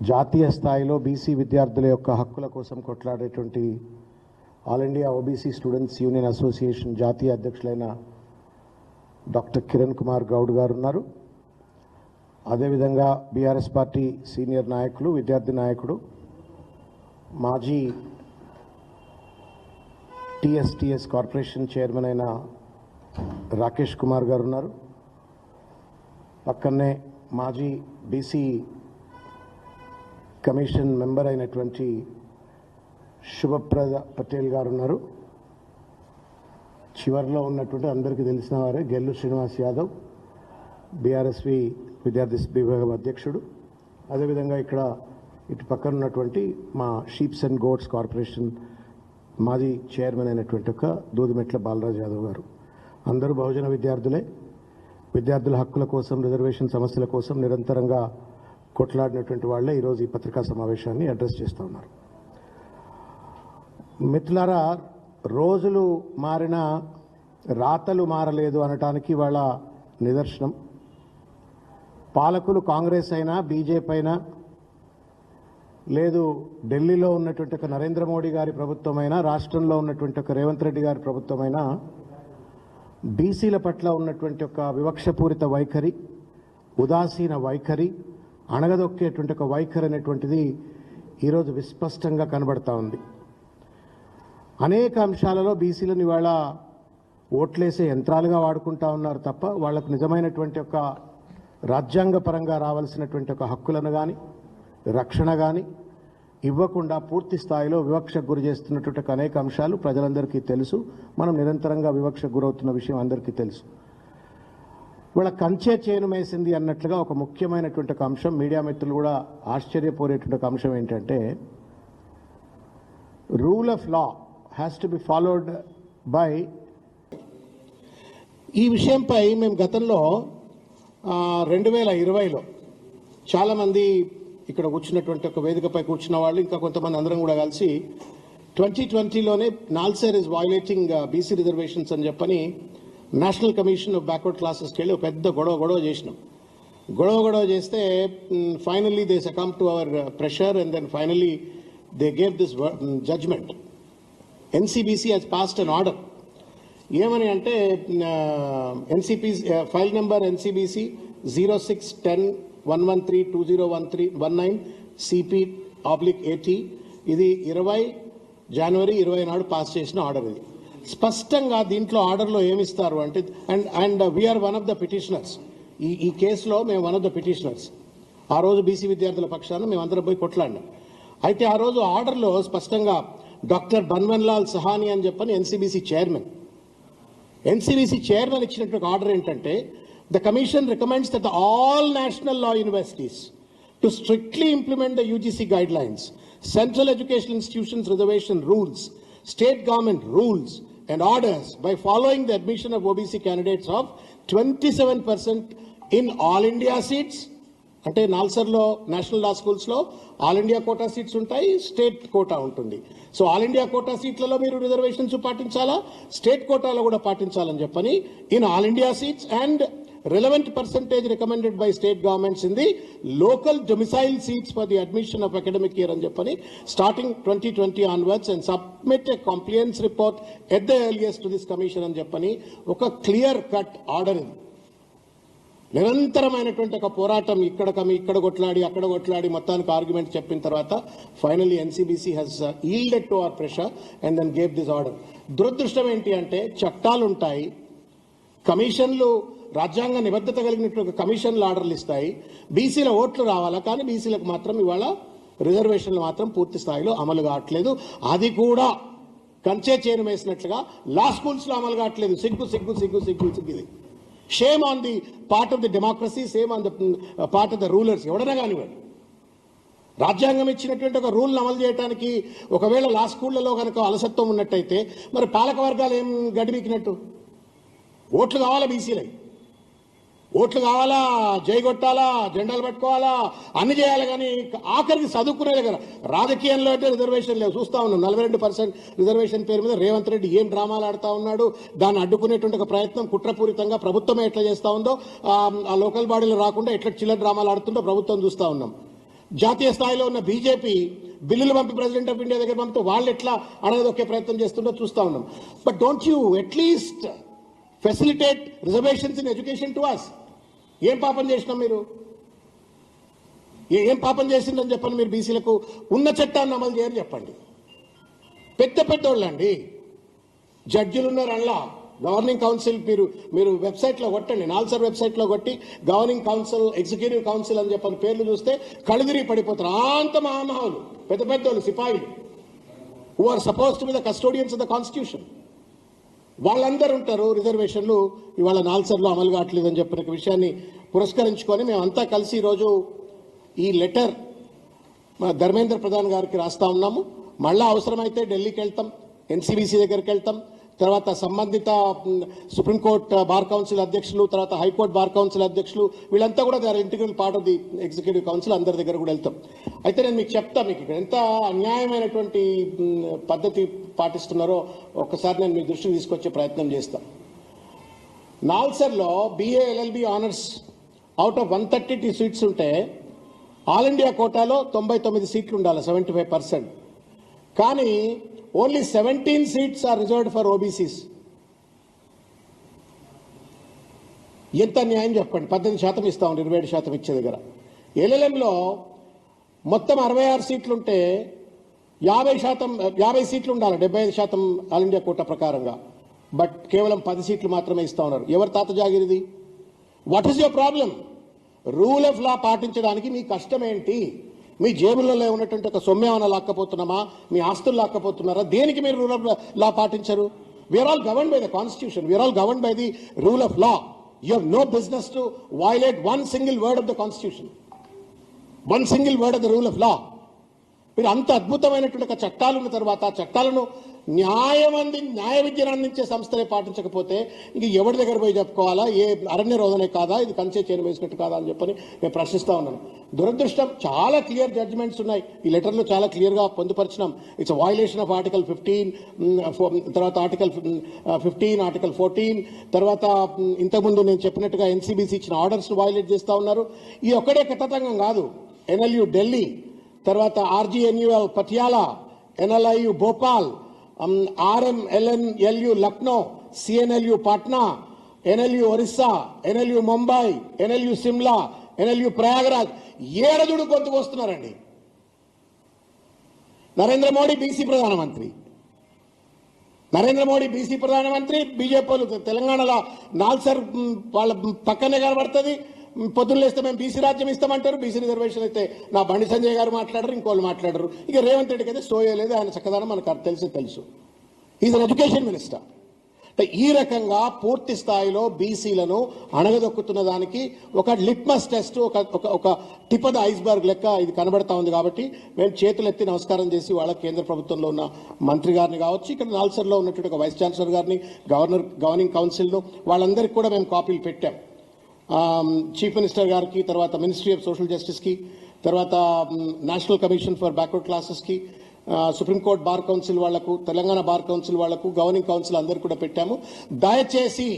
జాతీయ స్థాయిలో బీసీ విద్యార్థుల యొక్క హక్కుల కోసం కొట్లాడేటువంటి all India OBC students union association జాతీయ అధ్యక్షులైన డాక్టర్ కిరణ్ కుమార్ గౌడ్ గారు ఉన్నారు. అదేవిధంగా బీఆర్ఎస్ పార్టీ సీనియర్ నాయకులు, విద్యార్థి నాయకుడు, మాజీ టీఎస్టీఎస్ కార్పొరేషన్ చైర్మన్ అయిన రాకేష్ కుమార్ గారు ఉన్నారు. పక్కనే మాజీ బీసీ కమిషన్ మెంబర్ అయినటువంటి శుభప్రద పటేల్ గారు ఉన్నారు. చివరిలో ఉన్నటువంటి అందరికీ తెలిసిన వారే గెల్లు శ్రీనివాస్ యాదవ్, బీఆర్ఎస్వి విద్యార్థి విభాగం అధ్యక్షుడు. అదేవిధంగా ఇక్కడ ఇటు పక్కన ఉన్నటువంటి మా షీప్స్ అండ్ గోడ్స్ కార్పొరేషన్ మాజీ చైర్మన్ అయినటువంటి ఒక దూదిమెట్ల బాలరాజ్ యాదవ్ గారు. అందరూ బహుజన విద్యార్థులే. విద్యార్థుల హక్కుల కోసం, రిజర్వేషన్ సమస్యల కోసం నిరంతరంగా కొట్లాడినటువంటి వాళ్ళే ఈరోజు ఈ పత్రికా సమావేశాన్ని అడ్రస్ చేస్తూ ఉన్నారు. మిత్రులారా, రోజులు మారిన రాతలు మారలేదు అనటానికి వాళ్ళ నిదర్శనం. పాలకులు కాంగ్రెస్ అయినా, బీజేపీ అయినా, లేదు ఢిల్లీలో ఉన్నటువంటి ఒక నరేంద్ర మోడీ గారి ప్రభుత్వమైనా, రాష్ట్రంలో ఉన్నటువంటి ఒక రేవంత్ రెడ్డి గారి ప్రభుత్వమైనా బీసీల పట్ల ఉన్నటువంటి ఒక వివక్షపూరిత వైఖరి, ఉదాసీన వైఖరి, అణగదొక్కేటువంటి ఒక వైఖరి అనేటువంటిది ఈరోజు విస్పష్టంగా కనబడతా ఉంది. అనేక అంశాలలో బీసీలను ఇవాళ ఓట్లేసే యంత్రాలుగా వాడుకుంటా ఉన్నారు తప్ప వాళ్లకు నిజమైనటువంటి ఒక రాజ్యాంగపరంగా రావాల్సినటువంటి ఒక హక్కులను కానీ, రక్షణ కానీ ఇవ్వకుండా పూర్తి స్థాయిలో వివక్షకు గురి చేస్తున్నటువంటి అనేక అంశాలు ప్రజలందరికీ తెలుసు. మనం నిరంతరంగా వివక్షకు గురవుతున్న విషయం అందరికీ తెలుసు. ఇవాళ కంచే చేను మేసింది అన్నట్లుగా ఒక ముఖ్యమైనటువంటి ఒక అంశం, మీడియా మిత్రులు కూడా ఆశ్చర్యపోయేటువంటి ఒక అంశం ఏంటంటే, rule of law has to be followed by. ఈ విషయంపై మేము గతంలో 2020లో చాలామంది ఇక్కడ కూర్చున్నటువంటి ఒక వేదికపై కూర్చున్న వాళ్ళు, ఇంకా కొంతమంది అందరం కూడా కలిసి 2020లోనే నాల్సర్ ఇస్ వయలేటింగ్ బీసీ రిజర్వేషన్స్ అని చెప్పని నేషనల్ కమిషన్ ఆఫ్ బ్యాక్వర్డ్ క్లాసెస్కి వెళ్ళి పెద్ద గొడవ చేసినాం. గొడవ చేస్తే finally they succumb to our pressure and then finally they gave this judgment. NCBC has passed an order. ఏమని అంటే NCP file number NCBC 061011320119 CP/AT ఇది 20 జనవరి 20 నాడు పాస్ చేసిన ఆర్డర్. ఇది స్పష్టంగా దీంట్లో ఆర్డర్లో ఏమిస్తారు అంటే, and we are one of the petitioners. ఈ కేసులో మేము వన్ ఆఫ్ ద పిటిషనర్స్. ఆ రోజు బీసీ విద్యార్థుల పక్షాన మేము అందరం పోయి కొట్లాడినాం. అయితే ఆ రోజు ఆర్డర్లో స్పష్టంగా డాక్టర్ బన్వన్లాల్ సహాని అని చెప్పని ఎన్సీబీసీ చైర్మన్ ఇచ్చినటువంటి ఆర్డర్ ఏంటంటే, the commission recommends that all national law universities to strictly implement the UGC guidelines, central educational institutions reservation rules, state government rules and orders by following the admission of OBC candidates of 27% in all India seats. అంటే నాల్సర్లో national లా స్కూల్స్లో all India quota seats ఉంటాయి, state quota ఉంటుంది. So all India quota సీట్లలో మీరు reservations పాటించాలా, state కోటాలో కూడా పాటించాలని చెప్పని in all India seats and relevant percentage recommended by state governments in the local domicile seats for the admission of academic year అని చెప్పని starting 2020 onwards and submit a compliance report at the earliest to this commission అని చెప్పని ఒక clear cut order. ఇది నిరంతరమైనటువంటి ఒక పోరాటం, ఇక్కడ కొట్లాడి అక్కడ కొట్లాడి మొత్తానికి ఆర్గ్యుమెంట్ చెప్పిన తర్వాత finally NCBC has yielded to our pressure and then gave this order. దురదృష్టం ఏంటి అంటే, చట్టాలు ఉంటాయి, కమిషన్లు రాజ్యాంగ నిబద్ధత కలిగినటువంటి కమిషన్లు ఆర్డర్లు ఇస్తాయి, బీసీల ఓట్లు రావాలా, కానీ బీసీలకు మాత్రం ఇవాళ రిజర్వేషన్లు మాత్రం పూర్తి స్థాయిలో అమలు కావట్లేదు. అది కూడా కంచే చేను వేసినట్లుగా లా స్కూల్స్లో అమలు కావట్లేదు. సిగ్గు. ఇది shame on the part of the democracy, same on the part of the rulers. ఎవడైనా కానివ్వండి, రాజ్యాంగం ఇచ్చినటువంటి ఒక రూల్ని అమలు చేయడానికి ఒకవేళ లా స్కూళ్లలో కనుక అలసత్వం ఉన్నట్టయితే మరి పాలక వర్గాలు ఏం గడిబికినట్టు? ఓట్లు కావాలా బీసీలై, ఓట్లు కావాలా, జై కొట్టాలా, జెండాలు పట్టుకోవాలా, అన్ని చేయాలి. కానీ ఆఖరికి చదువుకునే కదా, రాజకీయంలో అయితే రిజర్వేషన్ లేవు. చూస్తూ ఉన్నాం 42% రిజర్వేషన్ పేరు మీద రేవంత్ రెడ్డి ఏం డ్రామాలు ఆడుతూ ఉన్నాడు. దాన్ని అడ్డుకునేటువంటి ఒక ప్రయత్నం కుట్రపూరితంగా ప్రభుత్వమే ఎట్లా చేస్తూ ఉందో, ఆ లోకల్ బాడీలు రాకుండా ఎట్లా చిల్లర డ్రామాలు ఆడుతుందో ప్రభుత్వం చూస్తూ ఉన్నాం. జాతీయ స్థాయిలో ఉన్న బీజేపీ బిల్లులు పంపి ప్రెసిడెంట్ ఆఫ్ ఇండియా దగ్గర పంపితే వాళ్ళు ఎట్లా అడగదొక్కే ప్రయత్నం చేస్తుందో చూస్తూ ఉన్నాం. But don't you at least facilitate reservations in education to us. ఏం పాపం చేసినాం మీరు? ఏం పాపం చేసిందని చెప్పండి. మీరు బీసీలకు ఉన్న చట్టాన్ని అమలు చేయని చెప్పండి. పెద్ద పెద్దోళ్ళండి, జడ్జిలు ఉన్నారు అందులో. గవర్నింగ్ కౌన్సిల్ మీరు వెబ్సైట్లో కొట్టండి, నాల్సర్ వెబ్సైట్లో కొట్టి గవర్నింగ్ కౌన్సిల్, ఎగ్జిక్యూటివ్ కౌన్సిల్ అని చెప్పని పేర్లు చూస్తే కళ్ళుదిరిగి పడిపోతారు. అంత మహామహులు, పెద్ద పెద్దోళ్ళు, సిపాయిలు, who are suppose to be the custodians of the constitution. వాళ్ళందరూ ఉంటారు. రిజర్వేషన్లు ఇవాళ నాల్సర్లో అమలు కావట్లేదని చెప్పిన విషయాన్ని పురస్కరించుకొని మేమంతా కలిసి ఈరోజు ఈ లెటర్ ధర్మేంద్ర ప్రధాన్ గారికి రాస్తా ఉన్నాము. మళ్ళా అవసరమైతే ఢిల్లీకి వెళ్తాం, ఎన్సీబీసీ దగ్గరికి వెళ్తాం, తర్వాత సంబంధిత సుప్రీంకోర్టు బార్ కౌన్సిల్ అధ్యక్షులు, తర్వాత హైకోర్టు బార్ కౌన్సిల్ అధ్యక్షులు, వీళ్ళంతా కూడా they are integral part of the executive council, అందరి దగ్గర కూడా వెళ్తాం. అయితే నేను మీకు చెప్తా, మీకు ఇక్కడ ఎంత అన్యాయమైనటువంటి పద్ధతి పాటిస్తున్నారో ఒక్కసారి నేను మీ దృష్టికి తీసుకొచ్చే ప్రయత్నం చేస్తాను. నాల్సర్లో BA LLB honours out of 132 seats ఉంటే ఆల్ ఇండియా కోటాలో 99 సీట్లు ఉండాలి, 75%. కానీ only 17 seats are reserved for OBCs. ఎంత న్యాయం చెప్పండి? 18% ఇస్తా ఉన్నారు, 27% ఇచ్చే దగ్గర. LLMలో మొత్తం 66 సీట్లు ఉంటే 50 సీట్లు ఉండాలి, 75% ఆల్ ఇండియా కోటా ప్రకారంగా. బట్ కేవలం 10 సీట్లు మాత్రమే ఇస్తా ఉన్నారు. ఎవరి తాత జాగిరిది? What is your problem? Rule of law పాటించడానికి మీ కష్టం ఏంటి? మీ జేబులలో ఉన్నటువంటి ఒక సొమ్మేమన్నా లాక్కపోతున్నామా? మీ ఆస్తులు లాక్కపోతున్నారా? దేనికి మీరు రూల్ ఆఫ్ లా పాటించరు? We are all govern by the constitution, we are all govern by the rule of law. You have no business to violate one single word of the constitution, one single word of the rule of law. మీరు అంత అద్భుతమైనటువంటి ఒక చట్టాలు ఉన్న తర్వాత చట్టాలను న్యాయ విద్యను అందించే సంస్థలే పాటించకపోతే ఇంక ఎవరి దగ్గర పోయి చెప్పుకోవాలా? ఏ అరణ్య రోదనే కాదా, ఇది కంచే చేను వేసినట్టు కాదా అని చెప్పని నేను ప్రశ్నిస్తా ఉన్నాను. దురదృష్టం, చాలా క్లియర్ జడ్జిమెంట్స్ ఉన్నాయి ఈ లెటర్లో, చాలా క్లియర్గా పొందుపరిచినాం. ఇట్స్ వయలేషన్ ఆఫ్ ఆర్టికల్ 15, తర్వాత ఆర్టికల్ 15, ఆర్టికల్ 14, తర్వాత ఇంతకుముందు నేను చెప్పినట్టుగా NCBC ఇచ్చిన ఆర్డర్స్ వయలేట్ చేస్తూ ఉన్నారు. ఈ ఒక్కడే కట్టతంగం కాదు. NLU ఢిల్లీ, తర్వాత RGNU Patiala, NLIU Bhopal, RMLNLU Lucknow, CNLU Patna, NLU Orissa, NLU Mumbai, NLU Shimla, NLU Prayagraj, ఏడదుడు గొంతుకు వస్తున్నారండి. నరేంద్ర మోడీ బీసీ ప్రధానమంత్రి, బీజేపీ తెలంగాణలో నాల్సర్ వాళ్ళ పక్కనే కనబడుతుంది. పొద్దున్న లేస్తే మేము బీసీ రాజ్యం ఇస్తామంటారు, బీసీ రిజర్వేషన్ అయితే నా బండి సంజయ్ గారు మాట్లాడరు, ఇంకోళ్ళు మాట్లాడరు. ఇక రేవంత్ రెడ్డికి అయితే సోయలేదు, ఆయన చక్కదనం మనకు తెలుసు. Is an education minister. అంటే ఈ రకంగా పూర్తి స్థాయిలో బీసీలను అణగదొక్కుతున్న దానికి ఒక లిట్మస్ టెస్ట్, ఒక టిప్ ఆఫ్ ద ఐస్బర్గ్ లెక్క ఇది కనబడతా ఉంది. కాబట్టి మేము చేతులెత్తి నమస్కారం చేసి వాళ్ళ కేంద్ర ప్రభుత్వంలో ఉన్న మంత్రి గారిని కావచ్చు, ఇక్కడ నాల్సర్లో ఉన్నటువంటి ఒక వైస్ ఛాన్సలర్ గారిని, గవర్నింగ్ కౌన్సిల్లో వాళ్ళందరికీ కూడా మేము కాపీలు పెట్టాం. చీఫ్ మినిస్టర్ గారికి, తర్వాత మినిస్ట్రీ ఆఫ్ సోషల్ జస్టిస్కి, తర్వాత నేషనల్ కమిషన్ ఫర్ బ్యాక్వర్డ్ క్లాసెస్కి, సుప్రీంకోర్టు బార్ కౌన్సిల్ వాళ్లకు, తెలంగాణ బార్ కౌన్సిల్ వాళ్లకు, గవర్నింగ్ కౌన్సిల్ అందరికీ కూడా పెట్టాము. దయచేసి